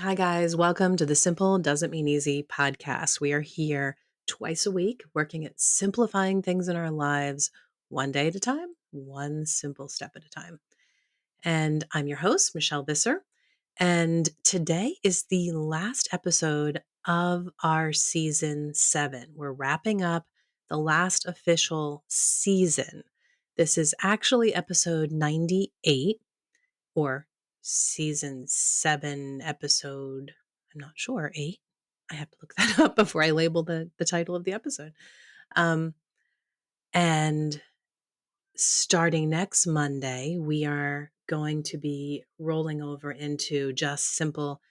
Hi, guys. Welcome to the Simple Doesn't Mean Easy podcast. We are here twice a week working at simplifying things in our lives, one day at a time, one simple step at a time. And I'm your host, Michelle Visser. And today is the last episode of our season 7. We're wrapping up the last official season. This is actually episode 98 or season 7 episode, I'm not sure, 8. I have to look that up before I label the title of the episode. Um, and starting next Monday, we are going to be rolling over into just simple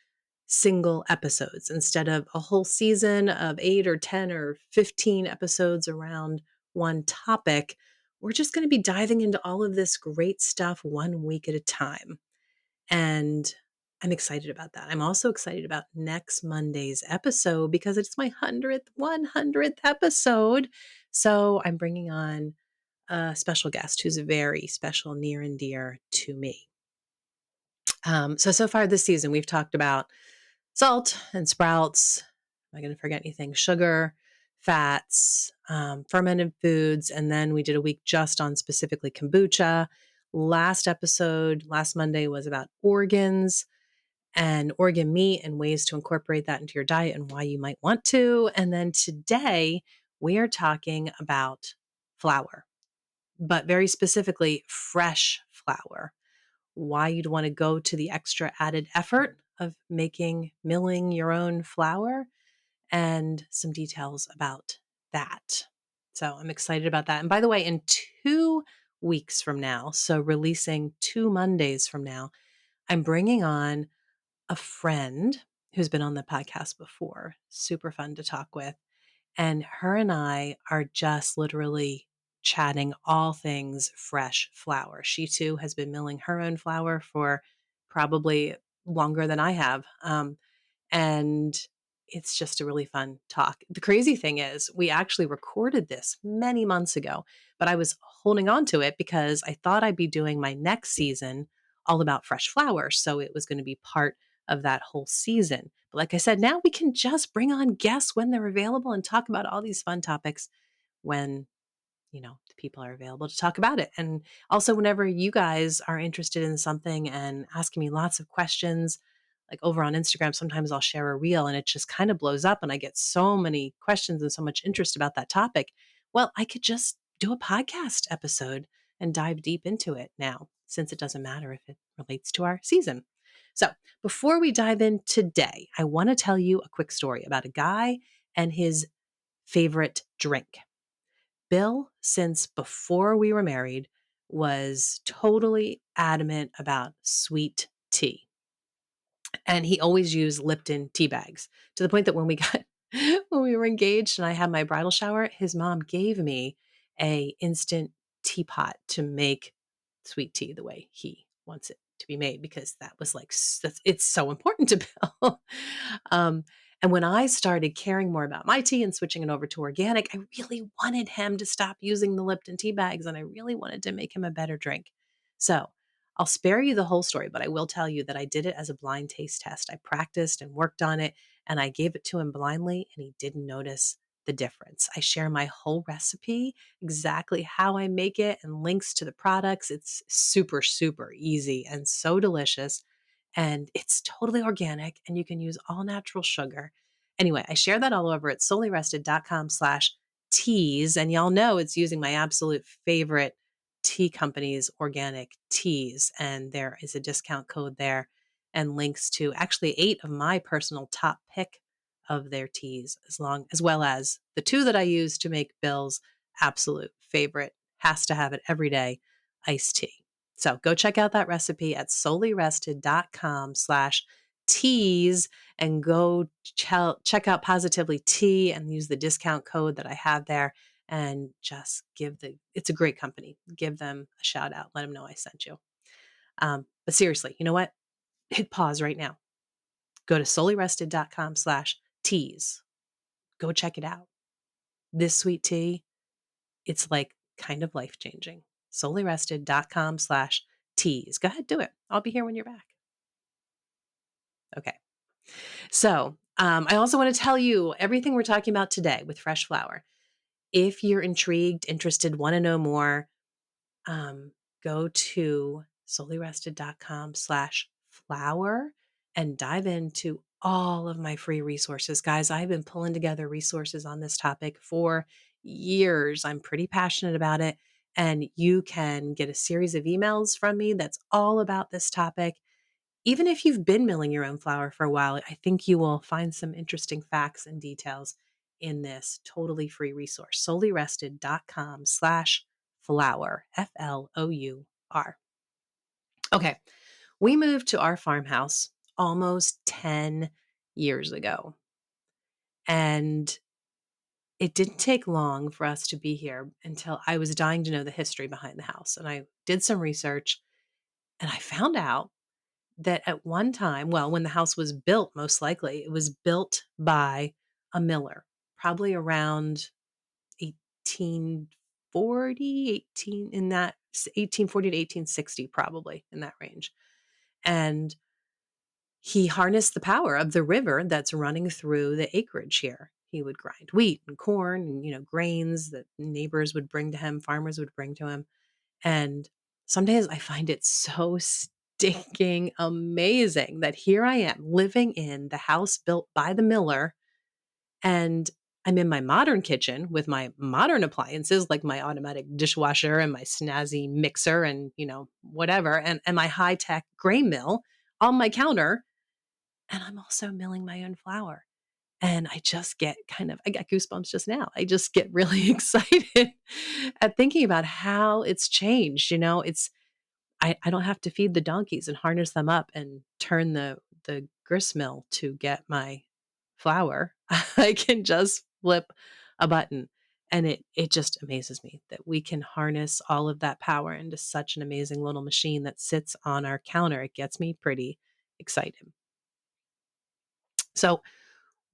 single episodes instead of a whole season of 8 or 10 or 15 episodes around one topic. We're just going to be diving into all of this great stuff one week at a time. And I'm excited about that. I'm also excited about next Monday's episode because it's my 100th episode. So I'm bringing on a special guest who's very special, near and dear to me. So far this season, we've talked about salt and sprouts. Am I going to forget anything? Sugar, fats, fermented foods. And then we did a week just on specifically kombucha. Last episode, last Monday, was about organs and organ meat and ways to incorporate that into your diet and why you might want to. And then today, we are talking about flour, but very specifically, fresh flour. Why you'd want to go to the extra added effort of milling your own flour, and some details about that. So I'm excited about that. And by the way, in 2 weeks from now, so releasing 2 Mondays from now, I'm bringing on a friend who's been on the podcast before. Super fun to talk with. And her and I are just literally chatting all things fresh flour. She too has been milling her own flour for probably longer than I have. And it's just a really fun talk. The crazy thing is, we actually recorded this many months ago, but I was holding on to it because I thought I'd be doing my next season all about fresh flour. So it was going to be part of that whole season. But like I said, now we can just bring on guests when they're available and talk about all these fun topics when the people are available to talk about it. And also, whenever you guys are interested in something and asking me lots of questions, like over on Instagram, sometimes I'll share a reel and it just kind of blows up and I get so many questions and so much interest about that topic. Well, I could just do a podcast episode and dive deep into it now, since it doesn't matter if it relates to our season. So, before we dive in today, I want to tell you a quick story about a guy and his favorite drink. Bill, since before we were married, was totally adamant about sweet tea. And he always used Lipton tea bags, to the point that when we got when we were engaged and I had my bridal shower, his mom gave me a instant teapot to make sweet tea the way he wants it to be made, because that was like it's so important to Bill. um, and when I started caring more about my tea and switching it over to organic, I really wanted him to stop using the Lipton tea bags, and I really wanted to make him a better drink. So I'll spare you the whole story, but I will tell you that I did it as a blind taste test. I practiced and worked on it, and I gave it to him blindly, and he didn't notice the difference. I share my whole recipe, exactly how I make it, and links to the products. It's super, super easy and so delicious. And it's totally organic, and you can use all natural sugar. Anyway, I share that all over at solelyrested.com/teas. And y'all know it's using my absolute favorite tea company's organic teas. And there is a discount code there and links to actually 8 of my personal top pick of their teas, as well as the 2 that I use to make Bill's absolute favorite, has to have it every day, iced tea. So go check out that recipe at solelyrested.com/teas and go check out Positively Tea and use the discount code that I have there, and just it's a great company. Give them a shout out. Let them know I sent you. But seriously, you know what? Hit pause right now. Go to solelyrested.com/teas. Go check it out. This sweet tea, it's like kind of life changing. Solelyrested.com/teas. Go ahead, do it. I'll be here when you're back. Okay. I also want to tell you everything we're talking about today with fresh flour. If you're intrigued, interested, want to know more, um, go to solelyrested.com/flour and dive into all of my free resources. Guys, I've been pulling together resources on this topic for years. I'm pretty passionate about it. And you can get a series of emails from me that's all about this topic. Even if you've been milling your own flour for a while, I think you will find some interesting facts and details in this totally free resource. Solelyrested.com/flour, FLOUR. Okay, we moved to our farmhouse almost 10 years ago. And it didn't take long for us to be here until I was dying to know the history behind the house. And I did some research and I found out that at one time, well, when the house was built, most likely, it was built by a miller, probably around 1840, 18 in that 1840 to 1860, probably in that range. And he harnessed the power of the river that's running through the acreage here. He would grind wheat and corn and, grains that neighbors would bring to him, farmers would bring to him. And some days I find it so stinking amazing that here I am living in the house built by the miller, and I'm in my modern kitchen with my modern appliances like my automatic dishwasher and my snazzy mixer and, whatever, and my high-tech grain mill on my counter. And I'm also milling my own flour. And I got goosebumps just now. I just get really excited at thinking about how it's changed. I don't have to feed the donkeys and harness them up and turn the grist mill to get my flour. I can just flip a button. And it just amazes me that we can harness all of that power into such an amazing little machine that sits on our counter. It gets me pretty excited. So,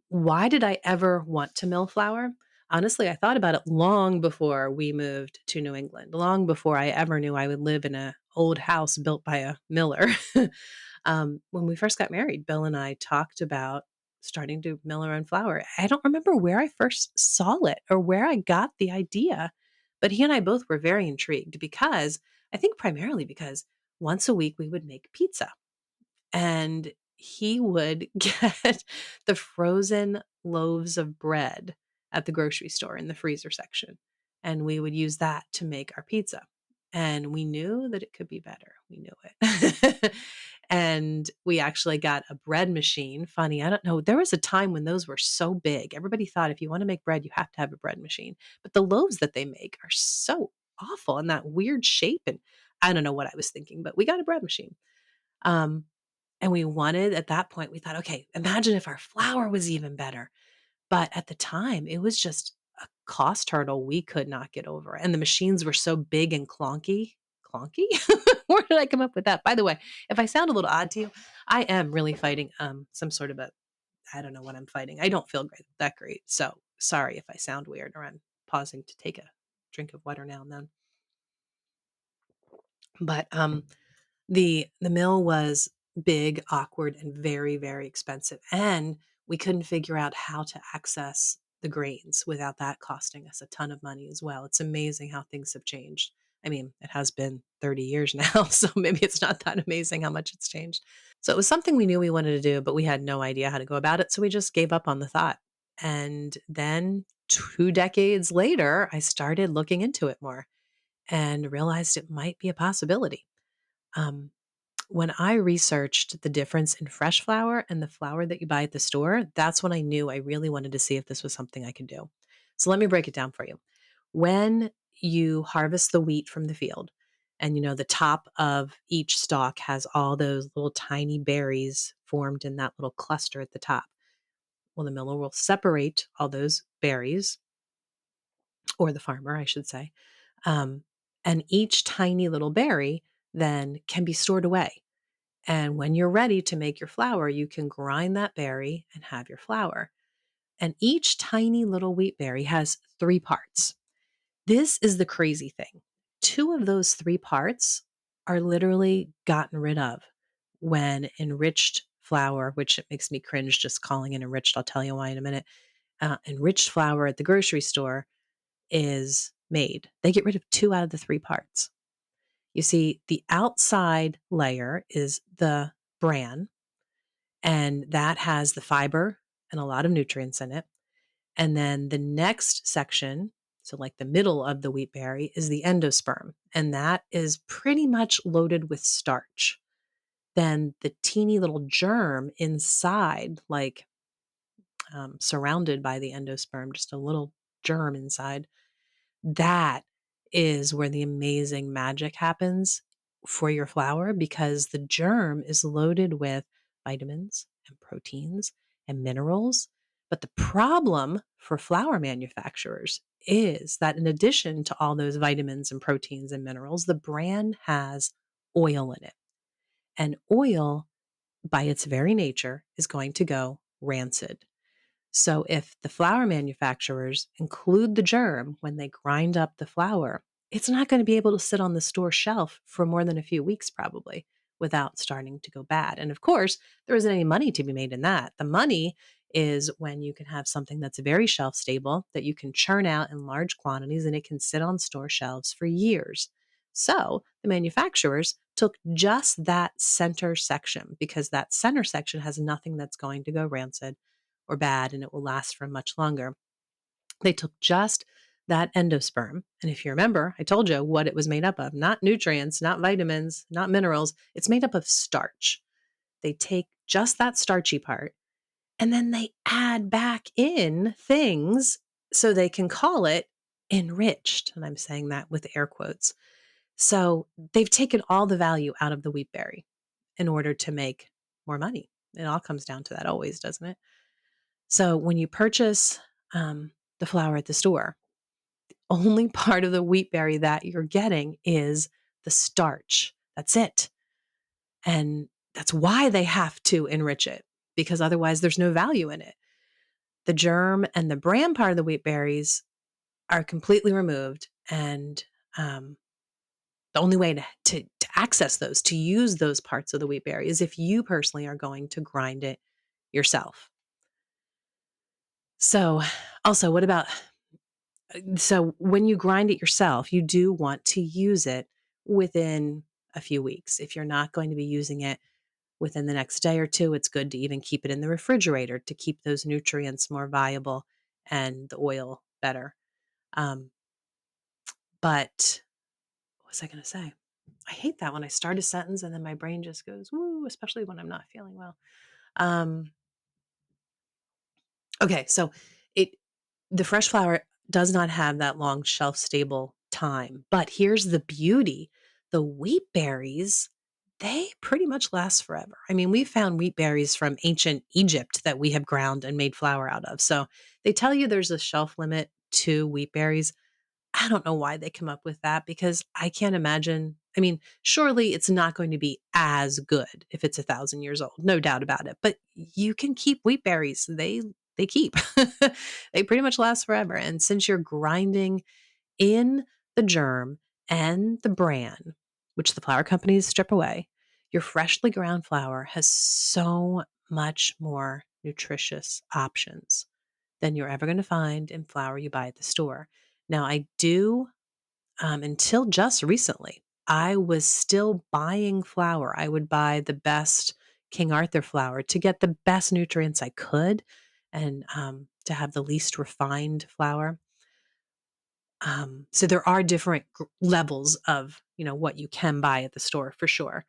why did I ever want to mill flour? Honestly, I thought about it long before we moved to New England, long before I ever knew I would live in a old house built by a miller. When we first got married, Bill and I talked about starting to mill our own flour. I don't remember where I first saw it or where I got the idea, but he and I both were very intrigued because I think primarily because once a week we would make pizza and he would get the frozen loaves of bread at the grocery store in the freezer section, and we would use that to make our pizza, and we knew that it could be better. We knew it. And we actually got a bread machine. Funny, I don't know, there was a time when those were so big. Everybody thought if you wanna make bread, you have to have a bread machine, but the loaves that they make are so awful in that weird shape, and I don't know what I was thinking, but we got a bread machine. Um, and we wanted at that point, we thought, okay, imagine if our flour was even better. But at the time, it was just a cost hurdle we could not get over. And the machines were so big and clunky. Clunky? Where did I come up with that? By the way, if I sound a little odd to you, I am really fighting some sort of I don't know what I'm fighting. I don't feel that great. So sorry if I sound weird or I'm pausing to take a drink of water now and then. But the mill was big, awkward, and very, very expensive, and we couldn't figure out how to access the grains without that costing us a ton of money as well. It's amazing how things have changed. I mean, it has been 30 years now, so maybe it's not that amazing how much it's changed. So it was something we knew we wanted to do, but we had no idea how to go about it, so we just gave up on the thought. And then 2 decades later, I started looking into it more and realized it might be a possibility. Um, when I researched the difference in fresh flour and the flour that you buy at the store, that's when I knew I really wanted to see if this was something I could do. So let me break it down for you. When you harvest the wheat from the field, and the top of each stalk has all those little tiny berries formed in that little cluster at the top. Well, the miller will separate all those berries, or the farmer, I should say. Um, and each tiny little berry then can be stored away. And when you're ready to make your flour, you can grind that berry and have your flour. And each tiny little wheat berry has three parts. This is the crazy thing. Two of those three parts are literally gotten rid of when enriched flour, which it makes me cringe just calling it enriched. I'll tell you why in a minute. Enriched flour at the grocery store is made. They get rid of 2 out of the 3 parts. You see, the outside layer is the bran, and that has the fiber and a lot of nutrients in it. And then the next section, so like the middle of the wheat berry, is the endosperm, and that is pretty much loaded with starch. Then the teeny little germ inside, like surrounded by the endosperm, just a little germ inside, that is where the amazing magic happens for your flour because the germ is loaded with vitamins and proteins and minerals. But the problem for flour manufacturers is that in addition to all those vitamins and proteins and minerals, the bran has oil in it. And oil, by its very nature, is going to go rancid. So if the flour manufacturers include the germ when they grind up the flour, it's not going to be able to sit on the store shelf for more than a few weeks, probably, without starting to go bad. And of course, there isn't any money to be made in that. The money is when you can have something that's very shelf stable that you can churn out in large quantities and it can sit on store shelves for years. So the manufacturers took just that center section because that center section has nothing that's going to go rancid or bad and it will last for much longer. They took just that endosperm. And if you remember, I told you what it was made up of, not nutrients, not vitamins, not minerals. It's made up of starch. They take just that starchy part and then they add back in things so they can call it enriched. And I'm saying that with air quotes. So they've taken all the value out of the wheat berry in order to make more money. It all comes down to that always, doesn't it? So when you purchase the flour at the store, only part of the wheat berry that you're getting is the starch. That's it. And that's why they have to enrich it because otherwise there's no value in it. The germ and the bran part of the wheat berries are completely removed. And the only way to access those, to use those parts of the wheat berry is if you personally are going to grind it yourself. So, also, what about so when you grind it yourself, you do want to use it within a few weeks. If you're not going to be using it within the next day or two, it's good to even keep it in the refrigerator to keep those nutrients more viable and the oil better. Um, but what was I going to say? I hate that when I start a sentence and then my brain just goes, woo, especially when I'm not feeling well. Um, okay, so it the fresh flour does not have that long shelf stable time. But here's the beauty. The wheat berries, they pretty much last forever. I mean, we found wheat berries from ancient Egypt that we have ground and made flour out of. So they tell you there's a shelf limit to wheat berries. I don't know why they come up with that because I can't imagine. I mean, surely it's not going to be as good if it's 1,000 years old, no doubt about it. But you can keep wheat berries; they keep. They pretty much last forever. And since you're grinding in the germ and the bran, which the flour companies strip away, your freshly ground flour has so much more nutritious options than you're ever going to find in flour you buy at the store. Now, I do, until just recently, I was still buying flour. I would buy the best King Arthur flour to get the best nutrients I could and to have the least refined flour. So there are different levels of, what you can buy at the store for sure,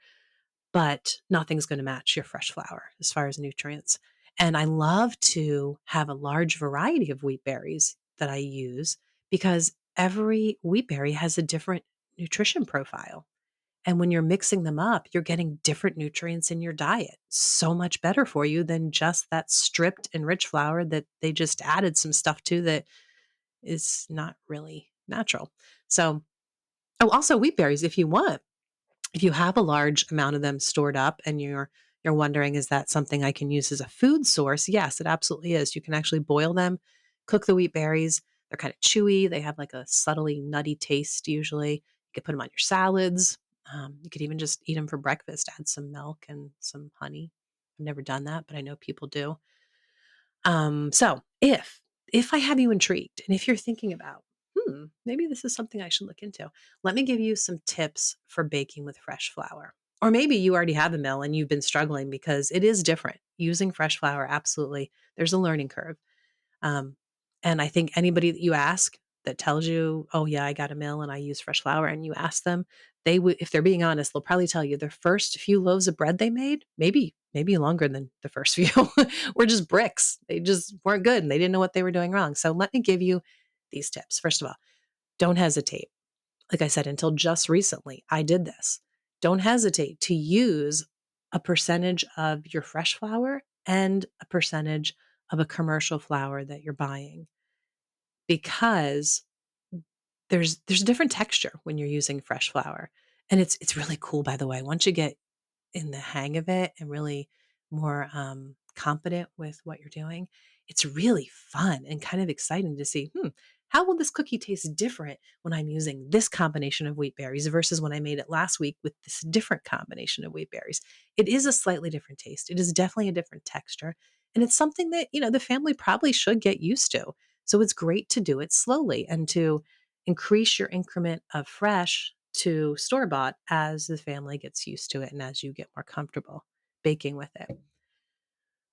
but nothing's going to match your fresh flour as far as nutrients. And I love to have a large variety of wheat berries that I use because every wheat berry has a different nutrition profile. And when you're mixing them up, you're getting different nutrients in your diet. So much better for you than just that stripped enriched flour that they just added some stuff to that is not really natural. So, oh, also wheat berries, if you have a large amount of them stored up and you're wondering, is that something I can use as a food source? Yes, it absolutely is. You can actually boil them, cook the wheat berries. They're kind of chewy. They have like a subtly nutty taste usually. You could put them on your salads. You could even just eat them for breakfast, add some milk and some honey. I've never done that, but I know people do. So if I have you intrigued and if you're thinking about, maybe this is something I should look into, let me give you some tips for baking with fresh flour. Or maybe you already have a mill and you've been struggling because it is different. Using fresh flour, absolutely, there's a learning curve. Um, and I think anybody that you ask that tells you, "Oh yeah, I got a mill and I use fresh flour," and you ask them, they would, if they're being honest, they'll probably tell you their first few loaves of bread they made, maybe longer than the first few, were just bricks. They just weren't good and they didn't know what they were doing wrong. So let me give you these tips. First of all, don't hesitate. Like I said, until just recently, I did this. Don't hesitate to use a percentage of your fresh flour and a percentage of a commercial flour that you're buying because there's a different texture when you're using fresh flour. And it's really cool, by the way. Once you get in the hang of it and really more competent with what you're doing, it's really fun and kind of exciting to see, how will this cookie taste different when I'm using this combination of wheat berries versus when I made it last week with this different combination of wheat berries? It is a slightly different taste. It is definitely a different texture. And it's something that, the family probably should get used to. So it's great to do it slowly and to increase your increment of fresh to store bought as the family gets used to it and as you get more comfortable baking with it.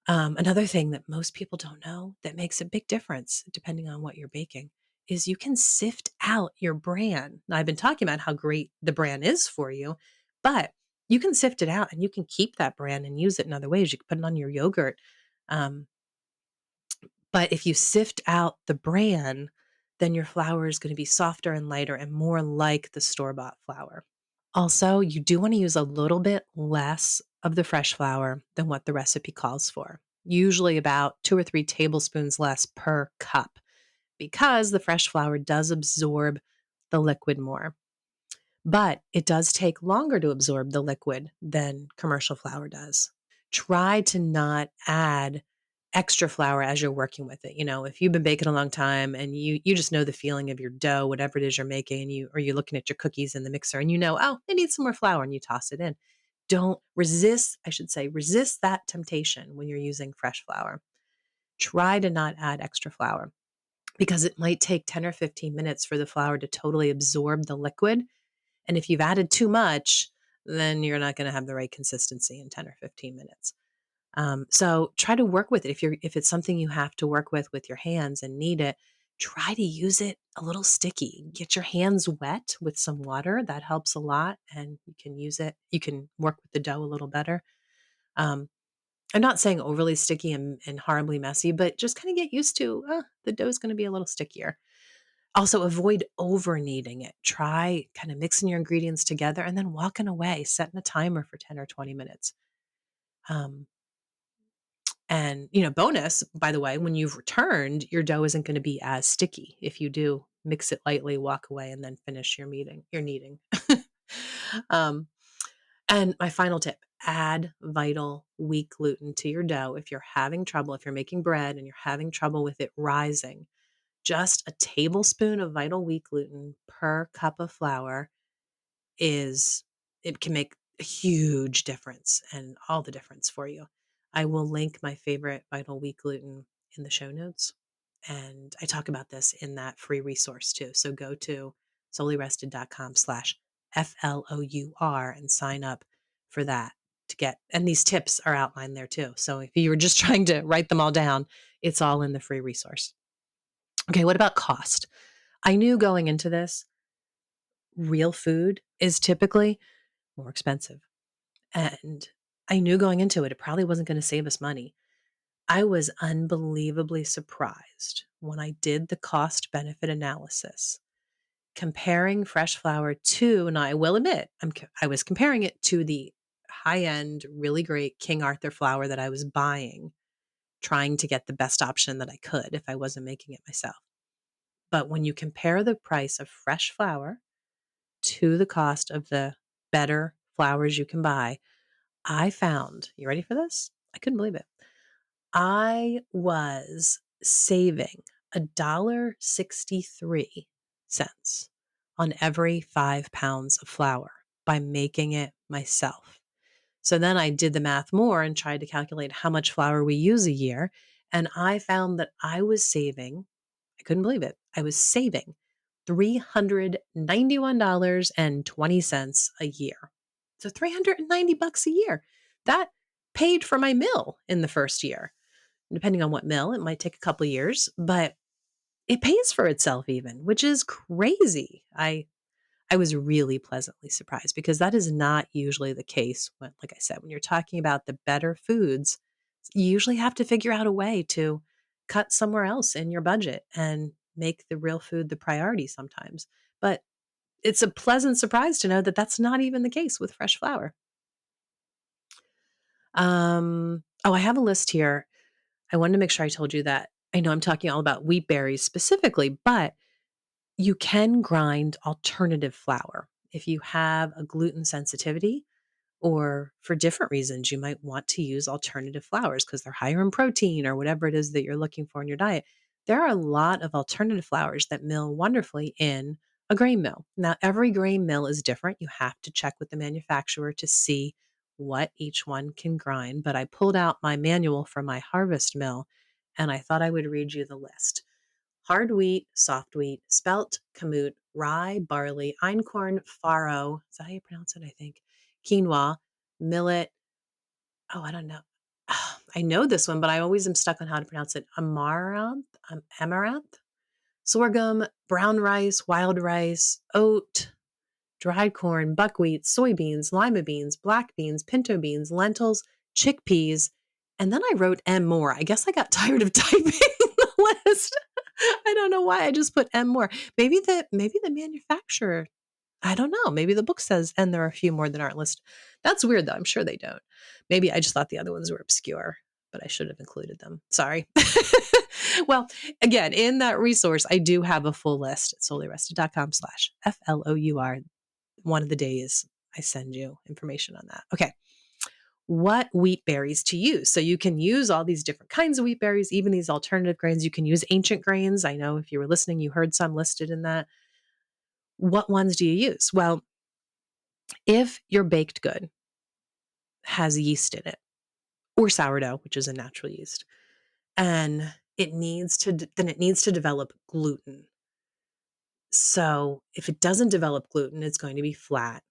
Another thing that most people don't know that makes a big difference, depending on what you're baking, is you can sift out your bran. Now, I've been talking about how great the bran is for you, but you can sift it out and you can keep that bran and use it in other ways. You can put it on your yogurt. Um, but if you sift out the bran, then your flour is going to be softer and lighter and more like the store bought flour. Also, you do want to use a little bit less of the fresh flour than what the recipe calls for. Usually about 2 or 3 tablespoons less per cup because the fresh flour does absorb the liquid more. But it does take longer to absorb the liquid than commercial flour does. Try to not add extra flour as you're working with it. If you've been baking a long time and you just know the feeling of your dough, whatever it is you're making, and you're looking at your cookies in the mixer and oh, they need some more flour and you toss it in. Don't resist, I should say, resist that temptation when you're using fresh flour. Try to not add extra flour because it might take 10 or 15 minutes for the flour to totally absorb the liquid. And if you've added too much, then you're not going to have the right consistency in 10 or 15 minutes. So try to work with it. If it's something you have to work with your hands and need it, try to use it a little sticky. Get your hands wet with some water. That helps a lot, and you can use it. You can work with the dough a little better. Um, I'm not saying overly sticky and horribly messy, but just kind of get used to the dough is going to be a little stickier. Also, avoid over kneading it. Try kind of mixing your ingredients together and then walking away, setting a timer for 10 or 20 minutes. Um, And, bonus, by the way, when you've returned, your dough isn't going to be as sticky if you do mix it lightly, walk away, and then finish your kneading. um, and my final tip, add vital wheat gluten to your dough if you're having trouble, if you're making bread and you're having trouble with it rising. Just a tablespoon of vital wheat gluten per cup of flour is it can make a huge difference and all the difference for you. I will link my favorite vital wheat gluten in the show notes. And I talk about this in that free resource too. So go to soulyrested.com/FLOUR and sign up for that to get, and these tips are outlined there too. So if you were just trying to write them all down, it's all in the free resource. Okay, what about cost? I knew going into this, real food is typically more expensive. And I knew going into it, it probably wasn't going to save us money. I was unbelievably surprised when I did the cost benefit analysis, comparing fresh flour to, and I will admit, I was comparing it to the high end, really great King Arthur flour that I was buying, trying to get the best option that I could if I wasn't making it myself. But when you compare the price of fresh flour to the cost of the better flours you can buy, I found, you ready for this? I couldn't believe it. I was saving $1.63 on every 5 pounds of flour by making it myself. So then I did the math more and tried to calculate how much flour we use a year. And I found that I was saving, I couldn't believe it, I was saving $391.20 a year. So 390 bucks a year. That paid for my mill in the first year. Depending on what mill, it might take a couple of years, but it pays for itself even, which is crazy. I was really pleasantly surprised because that is not usually the case when, like I said, when you're talking about the better foods, you usually have to figure out a way to cut somewhere else in your budget and make the real food the priority sometimes. But it's a pleasant surprise to know that that's not even the case with fresh flour. Oh, I have a list here. I wanted to make sure I told you that. I know I'm talking all about wheat berries specifically, but you can grind alternative flour. If you have a gluten sensitivity, or for different reasons, you might want to use alternative flours because they're higher in protein or whatever it is that you're looking for in your diet. There are a lot of alternative flours that mill wonderfully in a grain mill. Now, every grain mill is different. You have to check with the manufacturer to see what each one can grind. But I pulled out my manual from my harvest mill and I thought I would read you the list: hard wheat, soft wheat, spelt, kamut, rye, barley, einkorn, farro. Is that how you pronounce it? I think. Quinoa, millet. Oh, I don't know. I know this one, but I always am stuck on how to pronounce it. Amaranth, sorghum, brown rice, wild rice, oat, dried corn, buckwheat, soybeans, lima beans, black beans, pinto beans, lentils, chickpeas. And then I wrote M more. I guess I got tired of typing the list. I don't know why I just put M more. Maybe the manufacturer, I don't know. Maybe the book says, and there are a few more that aren't listed. That's weird though. I'm sure they don't. Maybe I just thought the other ones were obscure, but I should have included them. Sorry. Well, again, in that resource, I do have a full list at soulyrested.com/FLOUR. One of the days I send you information on that. Okay. What wheat berries to use? So you can use all these different kinds of wheat berries, even these alternative grains. You can use ancient grains. I know if you were listening, you heard some listed in that. What ones do you use? Well, if your baked good has yeast in it, or sourdough, which is a natural yeast, and it needs to develop gluten. So if it doesn't develop gluten, it's going to be flat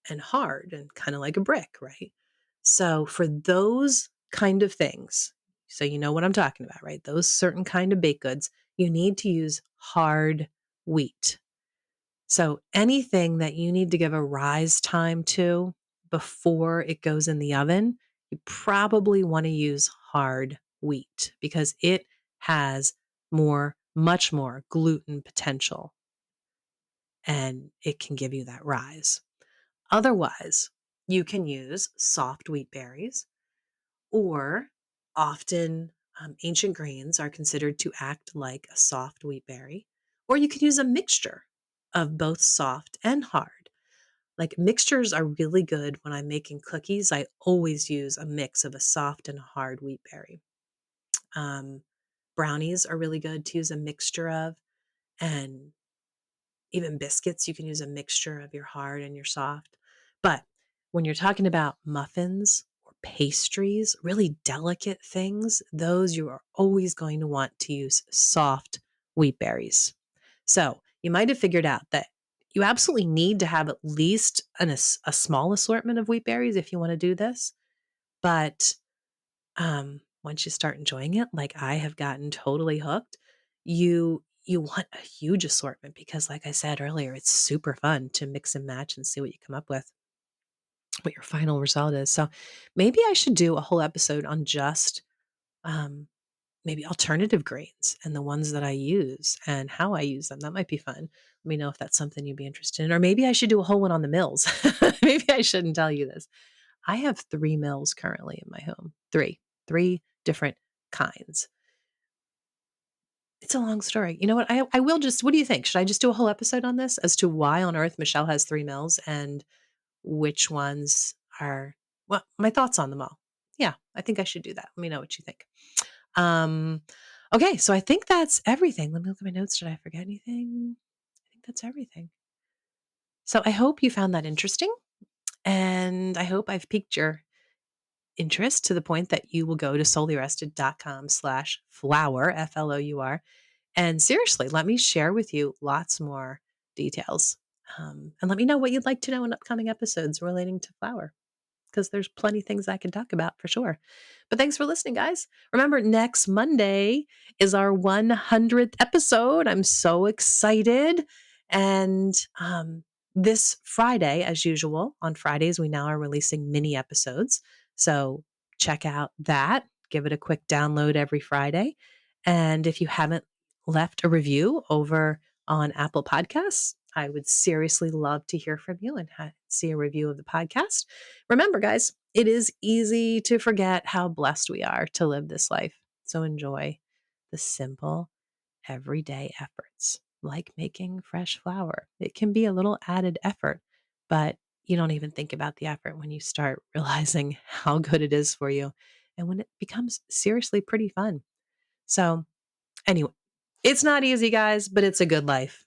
and hard and kind of like a brick, right? So for those kind of things, so you know what I'm talking about, right? Those certain kind of baked goods, you need to use hard wheat. So anything that you need to give a rise time to before it goes in the oven, you probably want to use hard wheat because it has much more gluten potential and it can give you that rise. Otherwise, you can use soft wheat berries, or often ancient grains are considered to act like a soft wheat berry, or you can use a mixture of both soft and hard. Like mixtures are really good when I'm making cookies. I always use a mix of a soft and hard wheat berry. Um, Brownies are really good to use a mixture of, and even biscuits, you can use a mixture of your hard and your soft. But when you're talking about muffins or pastries, really delicate things, those you are always going to want to use soft wheat berries. So you might have figured out that you absolutely need to have at least a small assortment of wheat berries if you want to do this. But once you start enjoying it, like I have gotten totally hooked, you want a huge assortment because like I said earlier, it's super fun to mix and match and see what you come up with, what your final result is. So maybe I should do a whole episode on just um maybe alternative grains and the ones that I use and how I use them. That might be fun. Let me know if that's something you'd be interested in. Or maybe I should do a whole one on the mills. Maybe I shouldn't tell you this. I have 3 mills currently in my home. 3 different kinds. It's a long story. You know what? I will just, what do you think? Should I just do a whole episode on this as to why on earth Michelle has 3 mills and which ones are, well, my thoughts on them all. Yeah, I think I should do that. Let me know what you think. Um, okay, so I think that's everything. Let me look at my notes. Did I forget anything? I think that's everything. So I hope you found that interesting and I hope I've piqued your interest to the point that you will go to soulyrested.com/flour, FLOUR. And seriously, let me share with you lots more details. And let me know what you'd like to know in upcoming episodes relating to flour, because there's plenty things I can talk about for sure. But thanks for listening, guys. Remember, next Monday is our 100th episode. I'm so excited. And this Friday, as usual, on Fridays, we now are releasing mini episodes. So check out that. Give it a quick download every Friday. And if you haven't left a review over on Apple Podcasts, I would seriously love to hear from you and see a review of the podcast. Remember, guys, it is easy to forget how blessed we are to live this life. So enjoy the simple, everyday efforts, like making fresh flour. It can be a little added effort, but you don't even think about the effort when you start realizing how good it is for you and when it becomes seriously pretty fun. So, anyway, it's not easy, guys, but it's a good life.